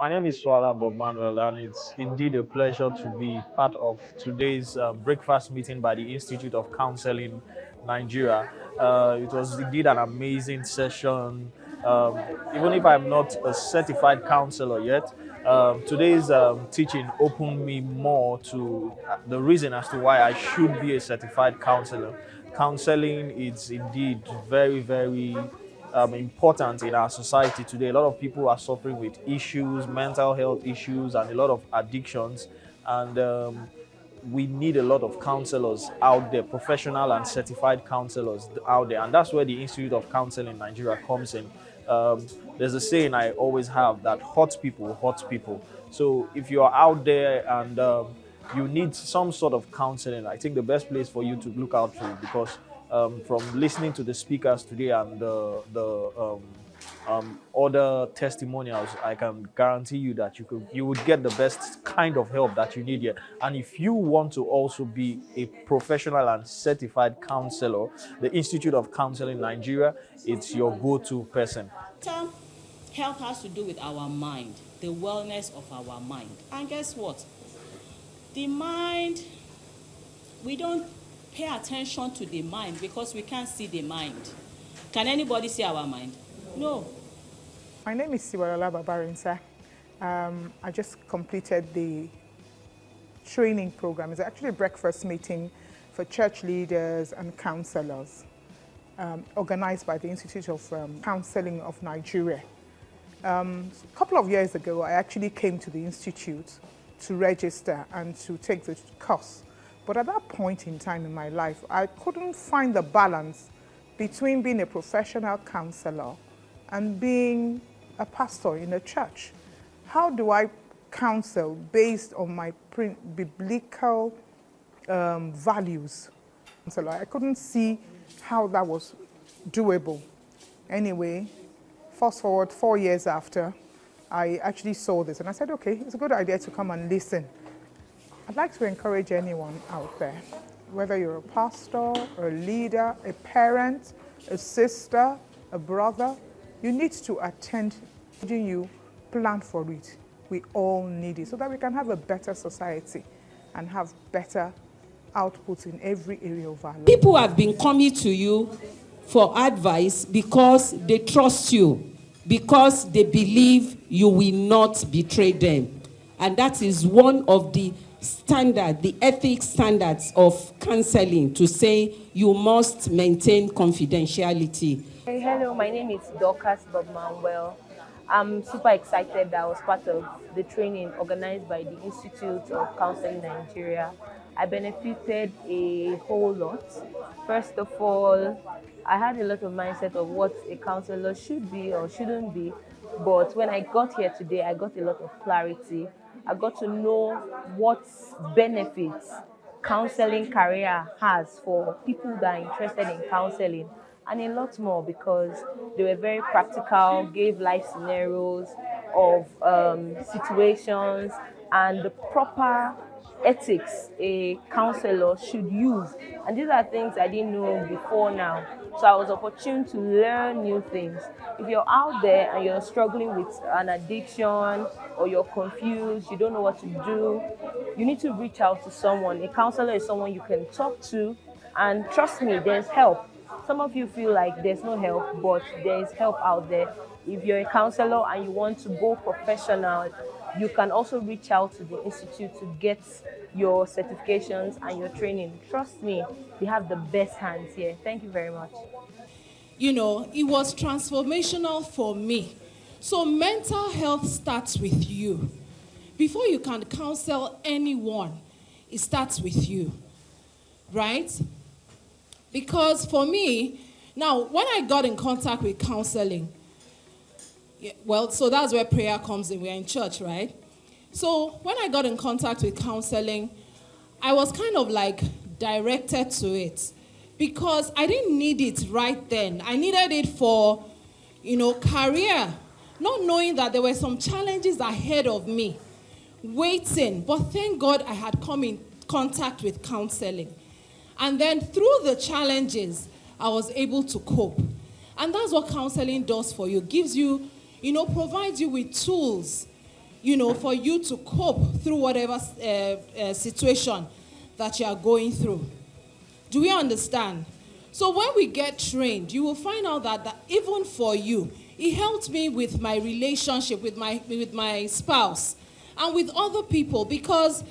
My name is Swala Bob Manuel, and it's indeed a pleasure to be part of today's breakfast meeting by the Institute of Counseling Nigeria. It was indeed an amazing session. Um, Even if I'm not a certified counselor yet, today's teaching opened me more to the reason as to why I should be a certified counselor. Counseling is indeed very, very important in our society today. A lot of people are suffering with issues, mental health issues, and a lot of addictions. And we need a lot of counselors out there, professional and certified counselors out there. And that's where the Institute of Counseling in Nigeria comes in. There's a saying I always have that hot people hurt people. So if you are out there and you need some sort of counseling, I think the best place for you to look out for, because from listening to the speakers today and the other testimonials, I can guarantee you that you would get the best kind of help that you need here. And if you want to also be a professional and certified counselor, the Institute of Counseling Nigeria, it's your go-to person. Mental health has to do with our mind, the wellness of our mind. And guess what? The mind, we don't pay attention to the mind because we can't see the mind. Can anybody see our mind? No. My name is Siwalola Babarinsa. I just completed the training program. It's actually a breakfast meeting for church leaders and counselors, organized by the Institute of Counseling of Nigeria. A couple of years ago, I actually came to the Institute to register and to take the course. But at that point in time in my life, I couldn't find the balance between being a professional counselor and being a pastor in a church. How do I counsel based on my biblical values? So I couldn't see how that was doable. Anyway, fast forward 4 years after, I actually saw this and I said, okay, it's a good idea to come and listen. I'd like to encourage anyone out there, whether you're a pastor, a leader, a parent, a sister, a brother, you need to attend. You plan for it. We all need it so that we can have a better society and have better outputs in every area of our life. People have been coming to you for advice because they trust you, because they believe you will not betray them. And that is one of the the ethics standards of counseling, to say you must maintain confidentiality. Hey, hello, my name is Dorcas Bob Manuel. I'm super excited that I was part of the training organized by the Institute of Counseling Nigeria. I benefited a whole lot. First of all, I had a lot of mindset of what a counselor should be or shouldn't be. But when I got here today, I got a lot of clarity. I got to know what benefits counseling career has for people that are interested in counseling, and a lot more, because they were very practical, gave life scenarios of situations and the proper ethics a counselor should use. And these are things I didn't know before now. So I was opportune to learn new things. If you're out there and you're struggling with an addiction, or you're confused, you don't know what to do, you need to reach out to someone. A counselor is someone you can talk to, and trust me, there's help. Some of you feel like there's no help, but there is help out there. If you're a counselor and you want to go professional, you can also reach out to the Institute to get your certifications and your training. Trust me, they have the best hands here. Thank you very much. You know, it was transformational for me. So mental health starts with you. Before you can counsel anyone, it starts with you, right? Because for me, now, when I got in contact with counseling, well, so that's where prayer comes in. We're in church, right? So when I got in contact with counseling, I was kind of like directed to it, because I didn't need it right then. I needed it for, career, not knowing that there were some challenges ahead of me, waiting. But thank God I had come in contact with counseling. And then through the challenges, I was able to cope. And that's what counseling does for you. Gives you, provides you with tools for you to cope through whatever situation that you are going through. Do we understand? So when we get trained, you will find out that even for you, it helped me with my relationship with my spouse and with other people, because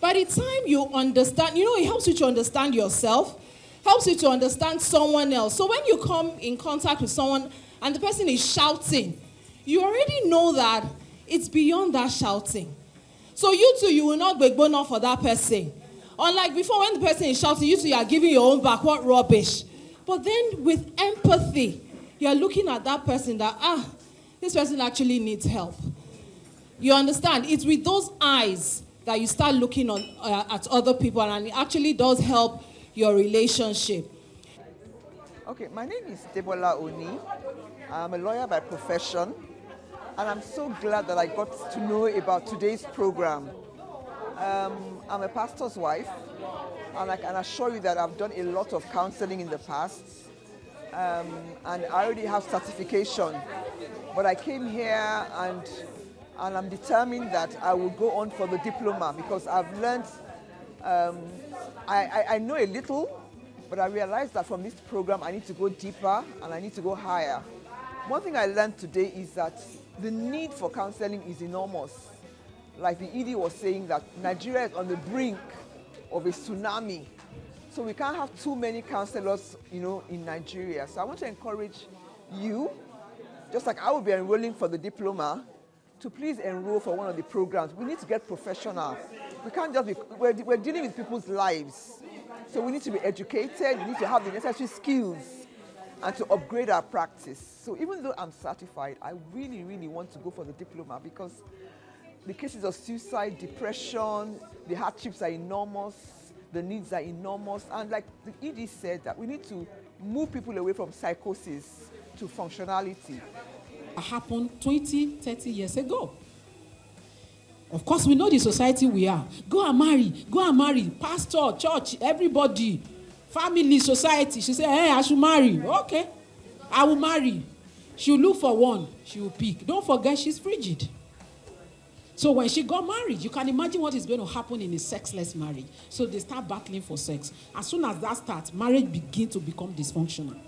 by the time you understand, it helps you to understand yourself, helps you to understand someone else. So when you come in contact with someone and the person is shouting, you already know that it's beyond that shouting. So you will not be born for that person. Unlike before, when the person is shouting, you are giving your own back, what rubbish. But then with empathy, you are looking at that person that, this person actually needs help. You understand? It's with those eyes that you start looking at other people, and it actually does help your relationship. Okay, my name is Debola Oni. I'm a lawyer by profession, and I'm so glad that I got to know about today's program. I'm a pastor's wife, and I can assure you that I've done a lot of counseling in the past, and I already have certification. But I came here and I'm determined that I will go on for the diploma, because I've learned, I know a little, but I realized that from this program I need to go deeper and I need to go higher. One thing I learned today is that the need for counseling is enormous. Like the ED was saying, that Nigeria is on the brink of a tsunami. So we can't have too many counselors, in Nigeria. So I want to encourage you, just like I will be enrolling for the diploma, to please enroll for one of the programs. We need to get professional. We can't just be, we're dealing with people's lives. So we need to be educated, we need to have the necessary skills and to upgrade our practice. So even though I'm certified, I really, really want to go for the diploma, because the cases of suicide, depression, the hardships are enormous, the needs are enormous. And like the ED said, that we need to move people away from psychosis to functionality. It happened 20, 30 years ago. Of course, we know the society we are. Go and marry. Pastor, church, everybody, family, society. She said, hey, I should marry. Okay, I will marry. She'll look for one. She will pick. Don't forget, she's frigid. So when she got married, you can imagine what is going to happen in a sexless marriage. So they start battling for sex. As soon as that starts, marriage begins to become dysfunctional.